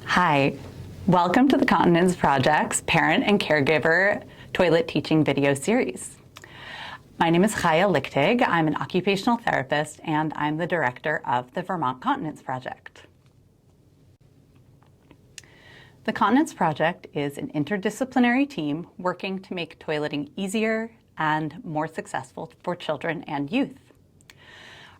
Hi, welcome to the Continence Project's Parent and Caregiver Toilet Teaching video series. My name is Chaya Lichtig. I'm an occupational therapist and I'm the director of the Vermont Continence Project. The Continence Project is an interdisciplinary team working to make toileting easier and more successful for children and youth.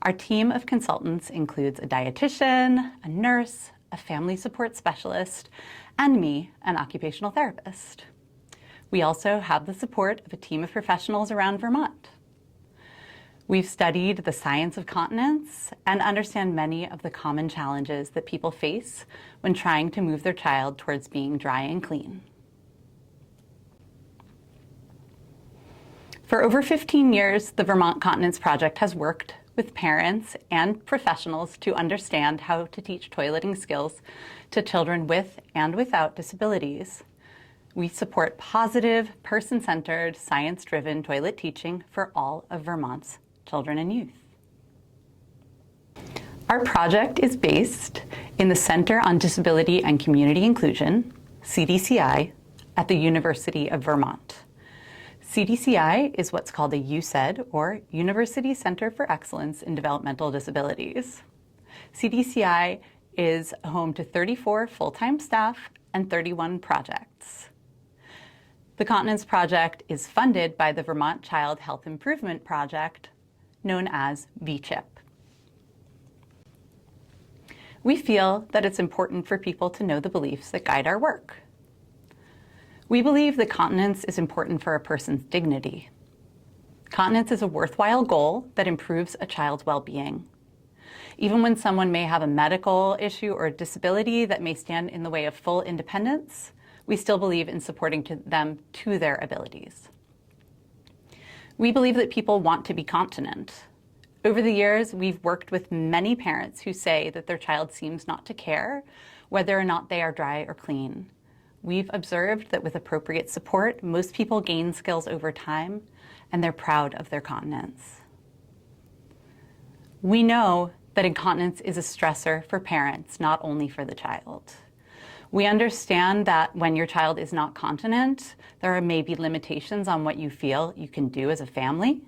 Our team of consultants includes a dietitian, a nurse, a family support specialist, and me, an occupational therapist. We also have the support of a team of professionals around Vermont. We've studied the science of continence and understand many of the common challenges that people face when trying to move their child towards being dry and clean. For over 15 years, the Vermont Continence Project has worked with parents and professionals to understand how to teach toileting skills to children with and without disabilities. We support positive, person-centered, science-driven toilet teaching for all of Vermont's children and youth. Our project is based in the Center on Disability and Community Inclusion, CDCI, at the University of Vermont. CDCI is what's called a UCED, or University Center for Excellence in Developmental Disabilities. CDCI is home to 34 full-time staff and 31 projects. The Continence Project is funded by the Vermont Child Health Improvement Project, known as VCHIP. We feel that it's important for people to know the beliefs that guide our work. We believe that continence is important for a person's dignity. Continence is a worthwhile goal that improves a child's well-being. Even when someone may have a medical issue or a disability that may stand in the way of full independence, we still believe in supporting them to their abilities. We believe that people want to be continent. Over the years, we've worked with many parents who say that their child seems not to care whether or not they are dry or clean. We've observed that with appropriate support, most people gain skills over time, and they're proud of their continence. We know that incontinence is a stressor for parents, not only for the child. We understand that when your child is not continent, there may be limitations on what you feel you can do as a family,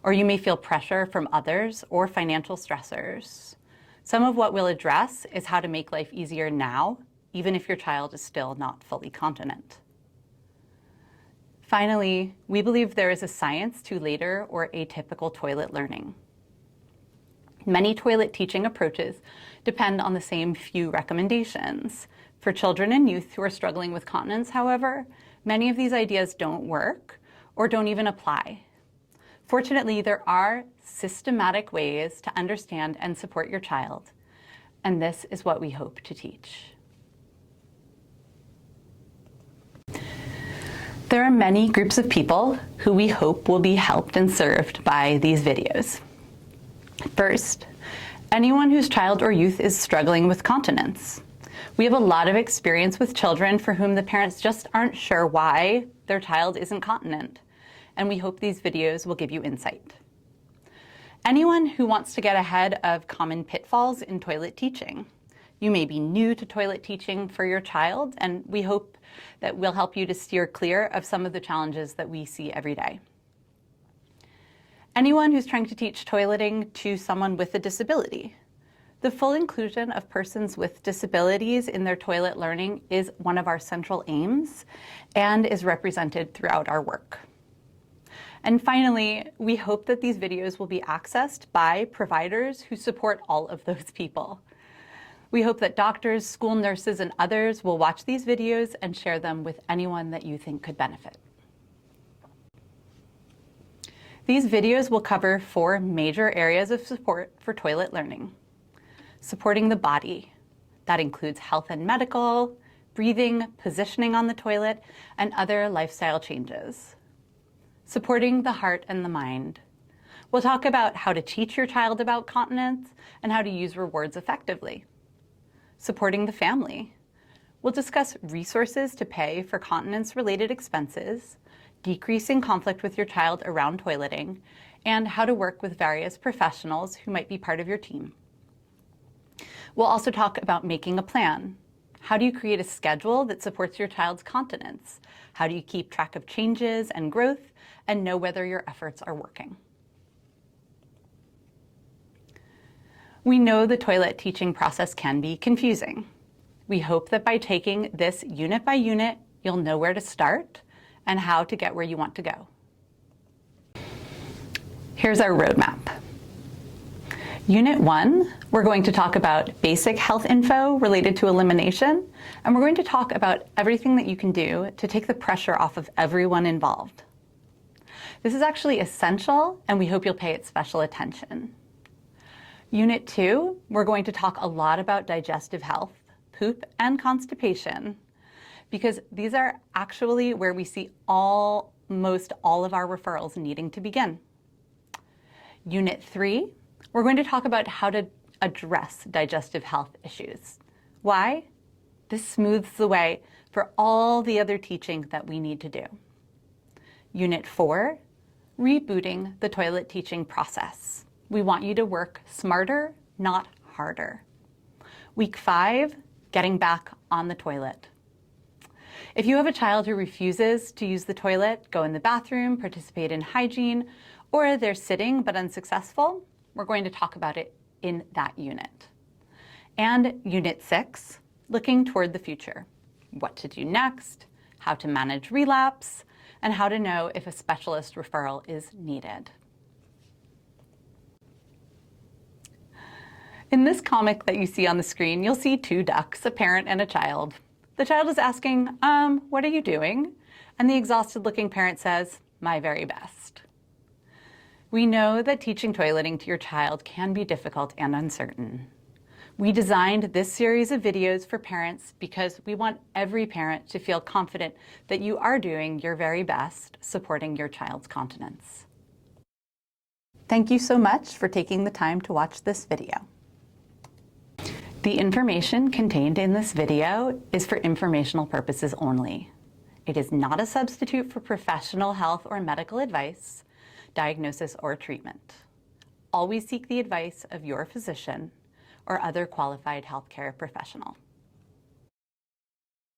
or you may feel pressure from others or financial stressors. Some of what we'll address is how to make life easier now, even if your child is still not fully continent. Finally, we believe there is a science to later or atypical toilet learning. Many toilet teaching approaches depend on the same few recommendations. For children and youth who are struggling with continence, however, many of these ideas don't work or don't even apply. Fortunately, there are systematic ways to understand and support your child, and this is what we hope to teach. There are many groups of people who we hope will be helped and served by these videos. First, anyone whose child or youth is struggling with continence. We have a lot of experience with children for whom the parents just aren't sure why their child isn't continent, and we hope these videos will give you insight. Anyone who wants to get ahead of common pitfalls in toilet teaching. You may be new to toilet teaching for your child, and we hope that we'll help you to steer clear of some of the challenges that we see every day. Anyone who's trying to teach toileting to someone with a disability. The full inclusion of persons with disabilities in their toilet learning is one of our central aims and is represented throughout our work. And finally, we hope that these videos will be accessed by providers who support all of those people. We hope that doctors, school nurses, and others will watch these videos and share them with anyone that you think could benefit. These videos will cover 4 major areas of support for toilet learning. Supporting the body. That includes health and medical, breathing, positioning on the toilet, and other lifestyle changes. Supporting the heart and the mind. We'll talk about how to teach your child about continence and how to use rewards effectively. Supporting the family. We'll discuss resources to pay for continence-related expenses, decreasing conflict with your child around toileting, and how to work with various professionals who might be part of your team. We'll also talk about making a plan, How do you create a schedule that supports your child's continence? How do you keep track of changes and growth and know whether your efforts are working? We know the toilet teaching process can be confusing. We hope that by taking this unit by unit, you'll know where to start and how to get where you want to go. Here's our roadmap. Unit 1, we're going to talk about basic health info related to elimination, and we're going to talk about everything that you can do to take the pressure off of everyone involved. This is actually essential, and we hope you'll pay it special attention. Unit 2, we're going to talk a lot about digestive health, poop, and constipation, because these are actually where we see almost all of our referrals needing to begin. Unit 3, we're going to talk about how to address digestive health issues. Why? This smooths the way for all the other teaching that we need to do. Unit 4, rebooting the toilet teaching process. We want you to work smarter, not harder. Week 5, getting back on the toilet. If you have a child who refuses to use the toilet, go in the bathroom, participate in hygiene, or they're sitting but unsuccessful, we're going to talk about it in that unit. And Unit 6, looking toward the future. What to do next, how to manage relapse, and how to know if a specialist referral is needed. In this comic that you see on the screen, you'll see 2 ducks, a parent and a child. The child is asking, what are you doing? And the exhausted-looking parent says, my very best. We know that teaching toileting to your child can be difficult and uncertain. We designed this series of videos for parents because we want every parent to feel confident that you are doing your very best supporting your child's continence. Thank you so much for taking the time to watch this video. The information contained in this video is for informational purposes only. It is not a substitute for professional health or medical advice, diagnosis, or treatment. Always seek the advice of your physician or other qualified healthcare professional.